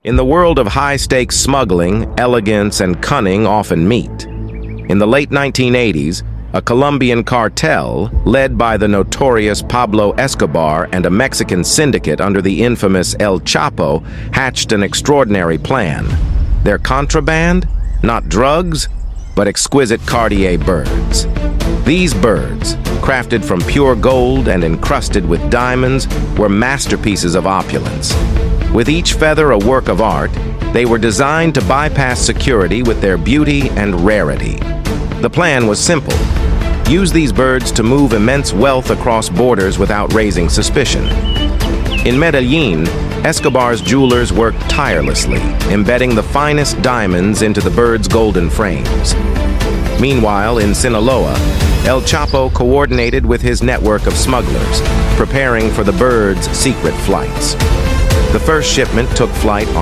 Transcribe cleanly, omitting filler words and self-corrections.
In the world of high-stakes smuggling, elegance and cunning often meet. In the late 1980s, a Colombian cartel, led by the notorious Pablo Escobar and a Mexican syndicate under the infamous El Chapo, hatched an extraordinary plan. Their contraband? Not drugs, but exquisite Cartier birds. These birds, crafted from pure gold and encrusted with diamonds, were masterpieces of opulence. With each feather a work of art, they were designed to bypass security with their beauty and rarity. The plan was simple. Use these birds to move immense wealth across borders without raising suspicion. In Medellin, Escobar's jewelers worked tirelessly, embedding the finest diamonds into the birds' golden frames. Meanwhile, in Sinaloa, El Chapo coordinated with his network of smugglers, preparing for the birds' secret flights. The first shipment took flight on